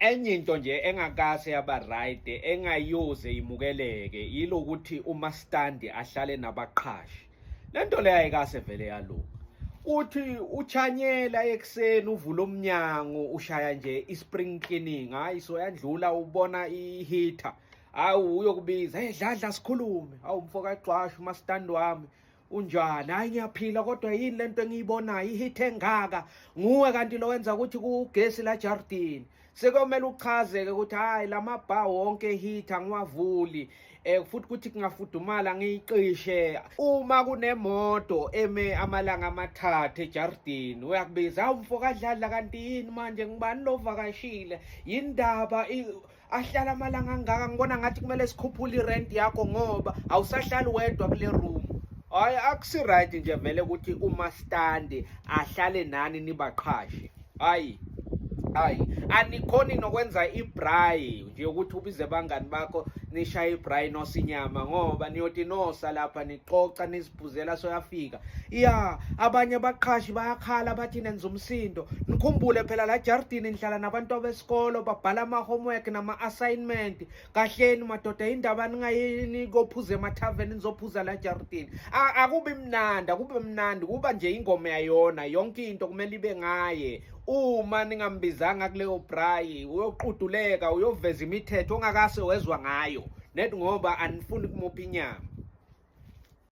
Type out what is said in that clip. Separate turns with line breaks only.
Enye into nje engakase yaba right engayuze imukeleke yilokuthi uMaskandi ahlale nabaqhashi. Lento leyo ayikase vele yalunga. Uthi uchanyela ekseni uvula umnyango ushaya nje ispring cleaning, hayi so yadlula ubona iheater. Hawu uyokubiza, hey dladla sikhulume. Hawu mfoka kaXhashe uMaskandi wami. Unjani? Hayi ngiyaphila kodwa yini lento engiyibonayo iheater engaka? Nguwe kanti lo wenza ukuthi kugesi la Jardini. Sekomela uchazeke ukuthi hayi lamabha wonke heater ngiwavuli futhi ukuthi kungafudumala ngiyiqishe uma kunemoto eme amalanga amathathu eJardini uyakubiza hawu mfoka Dladla kanti yini manje ngibani lovakashile yindaba ahlala amalanga angaka ngibona ngathi kumele sikhuphule irent yakho ngoba awusahlali wedwa kule room. Hayi akusi right nje vele ukuthi uMaskandi ahlale nani nibaqhashi. Hayi anikhoni nokwenza ibray nje ukuthi ubize bangani bakho nishaya ibray nosinyama ngoba niyothi nosa lapha niqoqa nisiphuzela soyafika. Abanye abaqhashi bayakhala bathi nenza umsindo. Nikhumbule phela la Jardini nihlala nabantu besikolo babhala ama-homework nama-assignment. Kahleni madoda indaba ningayini kophuza emathaveni nizophuza la Jardini. Akubi mnandi kuba nje ingoma yayona yonke into kumele ibe ngaye. Uma ningambizanga kuleyo brayi uyoquduleka uyoveza imithetho ongakase wezwa ngayo net ngoba anifuni kumupha inyama.